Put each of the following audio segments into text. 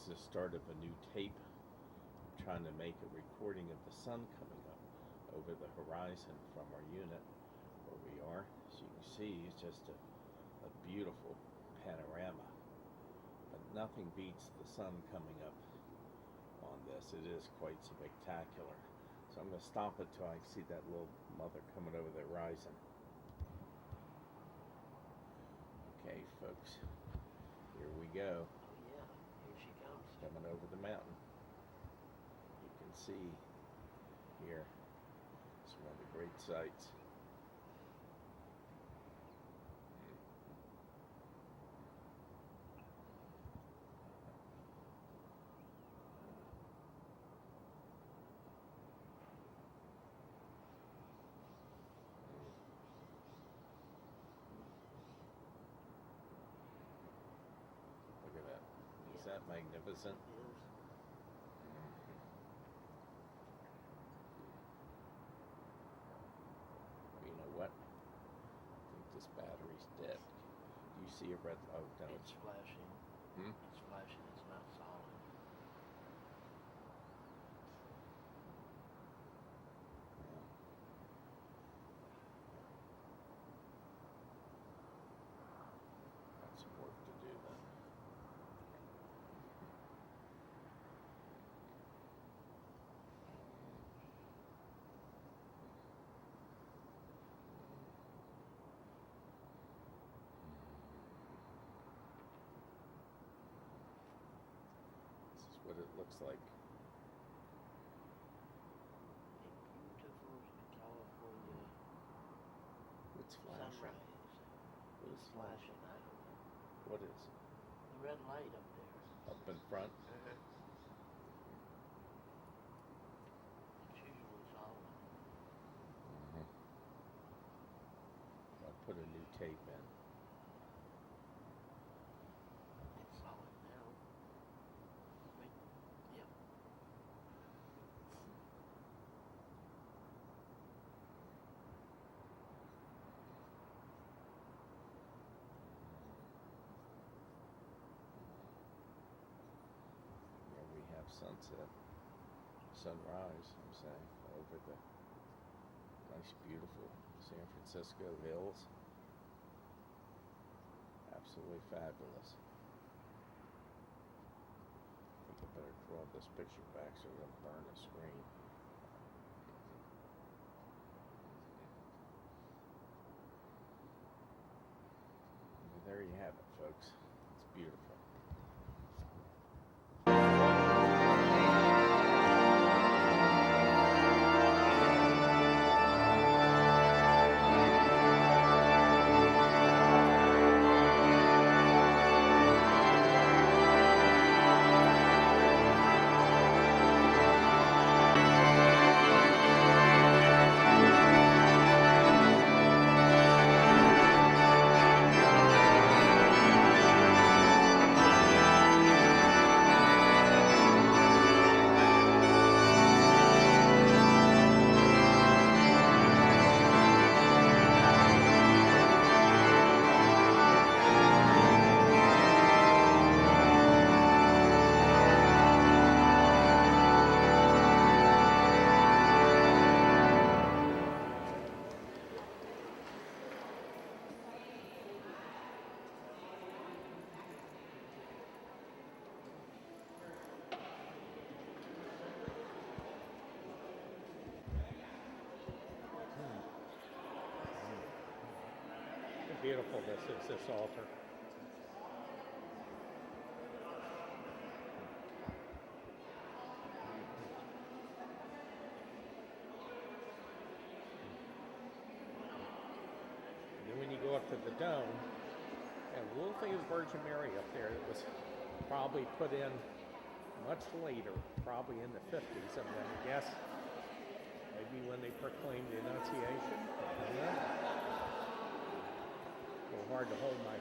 the start of a new tape. I'm trying to make a recording of the sun coming up over the horizon from our unit where we are. As you can see, it's just a beautiful panorama. But nothing beats the sun coming up on this. It is quite spectacular. So I'm going to stop it till I see that little mother coming over the horizon. Okay, folks, here we go. Oh yeah, here she comes. Coming over the mountain. You can see here, it's one of the great sights. Look at that. Is that magnificent? It is. You know what? I think this battery's dead. Do you see a red? Oh, no. It's flashing. It's flashing. It's not solid. Got some work to do then. This is what it looks like. A beautiful California It's flashing. sunrise. It's flashing. I don't know. What is? The red light up there. Up in front? It's usually solid. I'll put a new tape in. It's solid now. Wait. Yep. Here we have sunset, sunrise, I'm saying, over the nice, beautiful San Francisco hills. Absolutely fabulous. I think I better draw this picture back so it doesn't burn the screen. And there you have it, folks. It's beautiful. How beautiful this is, this altar. And then when you go up to the dome, and a little thing of Virgin Mary up there that was probably put in much later, probably in the 50s, I'm going to guess. Maybe when they proclaimed the Annunciation. Yeah. A little hard to hold my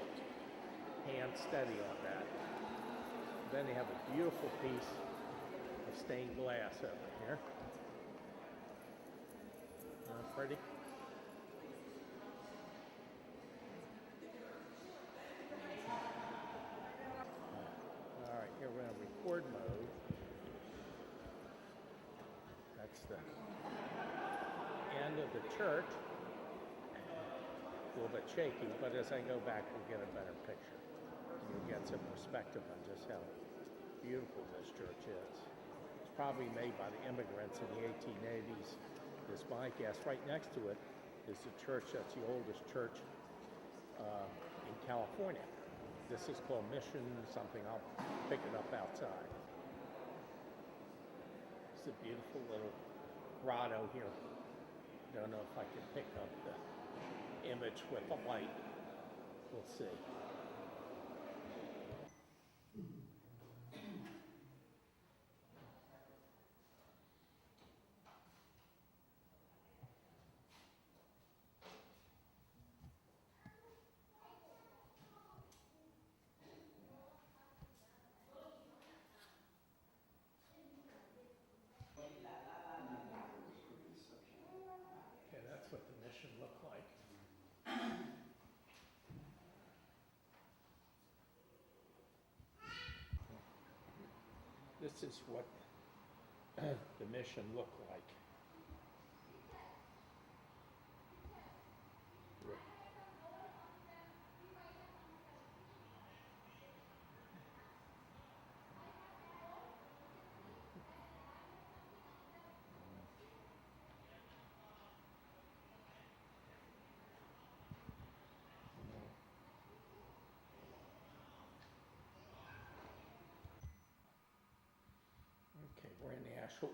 hand steady on that. Then they have a beautiful piece of stained glass over here. Pretty. All right, here we're going to record the end of the church. A little bit shaky, but as I go back, we'll get a better picture. And you'll get some perspective on just how beautiful this church is. It's probably made by the immigrants in the 1880s, is my guess. Right next to it is the church that's the oldest church in California. This is called Mission something. I'll pick it up outside. It's a beautiful little grotto here. Don't know if I can pick up the image with the light. We'll see. Okay, that's what the mission looked like. This is what the mission looked like. Okay, we're in the actual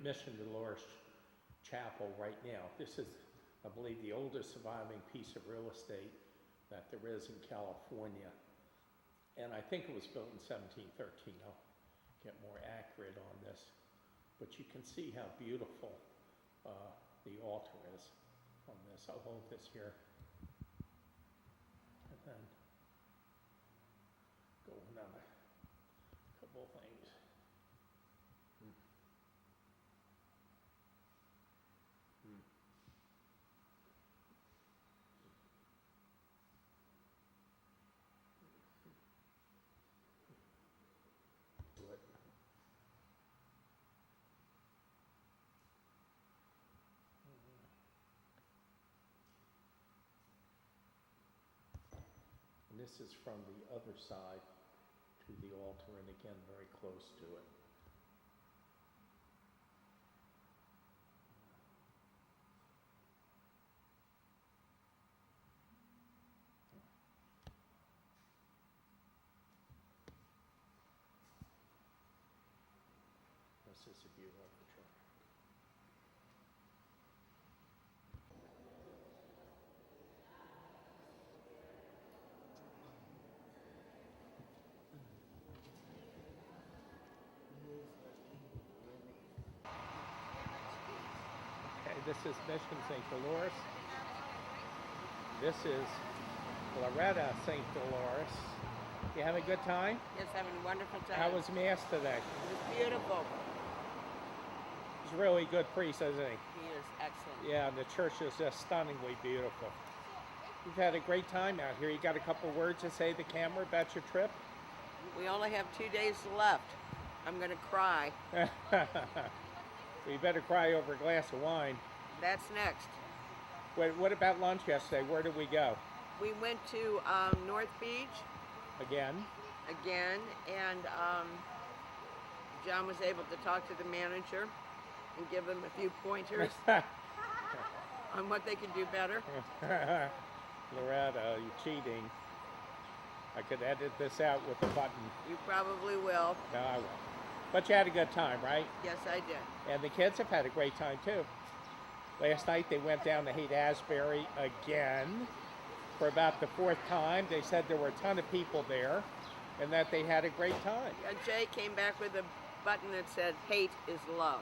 Mission Dolores Chapel right now. This is, I believe, the oldest surviving piece of real estate that there is in California. And I think it was built in 1713. I'll get more accurate on this. But you can see how beautiful the altar is on this. I'll hold this here. And then go on a couple of things. Good. And this is from the other side to the altar, and again, very close to it. This is a beautiful church. Okay, this is Mission St. Dolores. This is Loretta St. Dolores. You having a good time? Yes, having a wonderful time. How was Mass today? It was beautiful. He's a really good priest, isn't he? He is excellent. Yeah, and the church is just stunningly beautiful. You've had a great time out here. You got a couple words to say to the camera about your trip? We only have 2 days left. I'm going to cry. Well, you better cry over a glass of wine. That's next. What about lunch yesterday? Where did we go? We went to North Beach Again? again, and John was able to talk to the manager and give them a few pointers on what they could do better. Loretta, you're cheating. I could edit this out with a button. You probably will. No, I won't. But you had a good time, right? Yes, I did. And the kids have had a great time too. Last night they went down to Haight-Ashbury again for about the 4th time. They said there were a ton of people there and that they had a great time. Jay came back with a button that said, "Hate is love."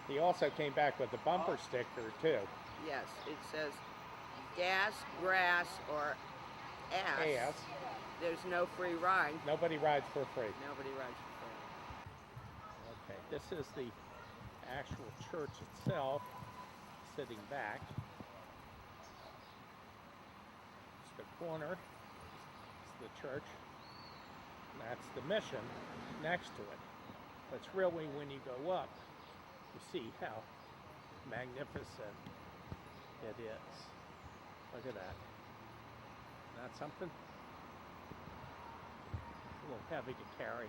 He also came back with a bumper sticker too. Yes, it says, "Gas, grass, or ass. Ass. There's no free ride." Nobody rides for free. Nobody rides for free. Okay, this is the actual church itself, sitting back. It's the corner, it's the church, and that's the mission next to it. But it's really when you go up You see how magnificent it is. Look at that. Isn't that something? A little heavy to carry.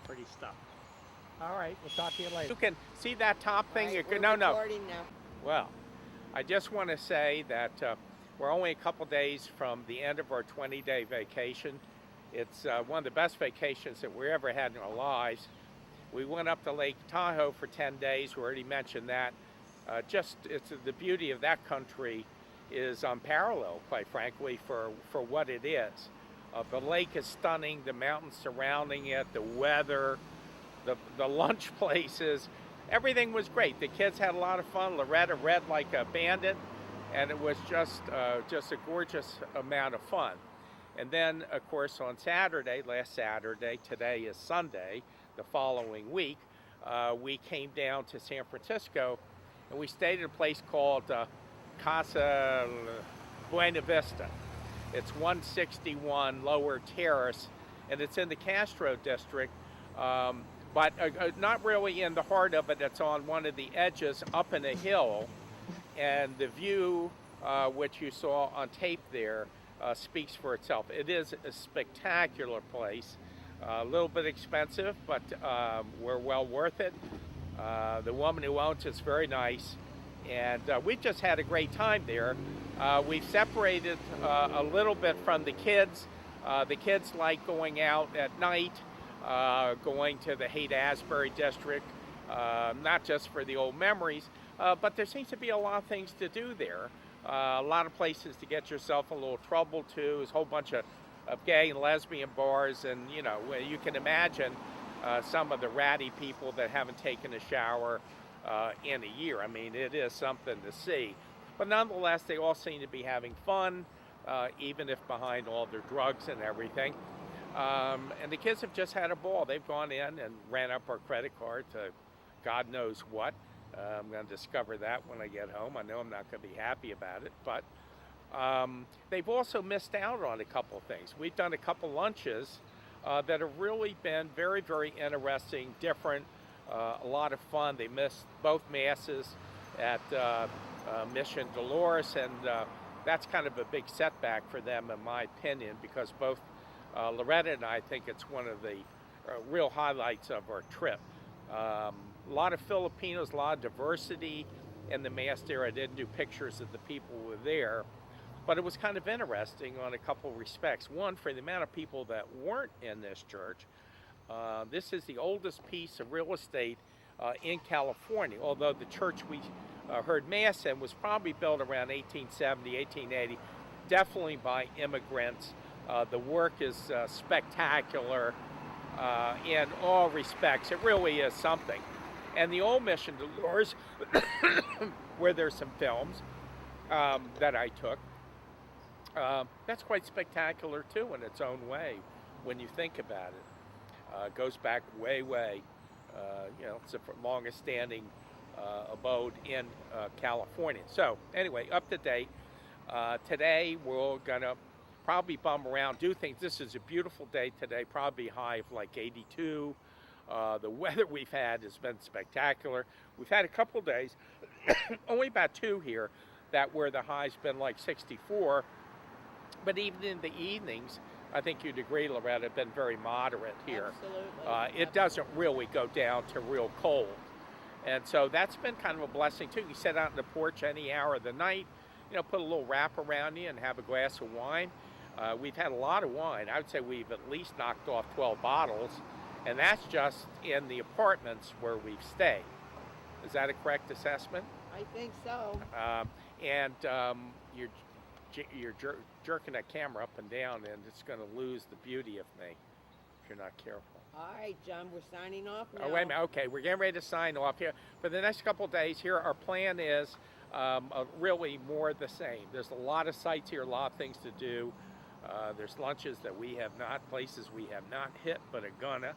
Pretty stuff. All right, we'll talk to you later. You can see that top thing. Right, we're no. recording now. Well, I just want to say that we're only a couple days from the end of our 20-day vacation. It's one of the best vacations that we ever had in our lives. We went up to Lake Tahoe for 10 days. We already mentioned that. It's the beauty of that country is unparalleled, quite frankly, for what it is. The lake is stunning, the mountains surrounding it, the weather, the lunch places, everything was great. The kids had a lot of fun. Loretta read like a bandit, and it was just a gorgeous amount of fun. And then, of course, on Saturday, last Saturday, today is Sunday, the following week, we came down to San Francisco, and we stayed at a place called Casa Buena Vista. It's 161 Lower Terrace, and it's in the Castro district, but not really in the heart of it. It's on one of the edges up in a hill, and the view, which you saw on tape there, speaks for itself. It is a spectacular place, a little bit expensive, but we're well worth it. The woman who owns it's very nice, and we've just had a great time there. We've separated a little bit from the kids. The kids like going out at night, going to the Haight-Ashbury district, not just for the old memories, but there seems to be a lot of things to do there. A lot of places to get yourself a little trouble to. There's a whole bunch of gay and lesbian bars, and you know, you can imagine some of the ratty people that haven't taken a shower in a year. I mean, it is something to see. But nonetheless, they all seem to be having fun, even if behind all their drugs and everything. And the kids have just had a ball. They've gone in and ran up our credit card to God knows what. I'm going to discover that when I get home. I know I'm not going to be happy about it, but they've also missed out on a couple things. We've done a couple lunches that have really been very, very interesting, different, a lot of fun. They missed both masses at Mission Dolores, and that's kind of a big setback for them, in my opinion, because both Loretta and I think it's one of the real highlights of our trip. A lot of Filipinos, a lot of diversity in the mass there. I didn't do pictures of the people who were there, but it was kind of interesting on a couple of respects. One, for the amount of people that weren't in this church, this is the oldest piece of real estate in California, although the church we heard Mass in was probably built around 1870, 1880, definitely by immigrants. The work is spectacular in all respects. It really is something. And the old Mission Dolores, where there's some films that I took, that's quite spectacular too in its own way when you think about it. It goes back way, it's the longest standing abode in California. So anyway, up to date. Today we're gonna probably bum around, do things. This is a beautiful day today, probably high of like 82. The weather we've had has been spectacular. We've had a couple days, only about 2 here, that where the high's been like 64. But even in the evenings, I think you'd agree, Loretta, have been very moderate here. Absolutely. It doesn't really go down to real cold. And so that's been kind of a blessing too. You sit out on the porch any hour of the night, put a little wrap around you and have a glass of wine. We've had a lot of wine. I would say we've at least knocked off 12 bottles, and that's just in the apartments where we've stayed. Is that a correct assessment? I think so. You're jerking that camera up and down, and it's going to lose the beauty of me if you're not careful. All right, John, we're signing off now. Oh, wait a minute. Okay, we're getting ready to sign off here. For the next couple of days here, our plan is really more the same. There's a lot of sites here, a lot of things to do. There's lunches that we have not, places we have not hit, but are gonna.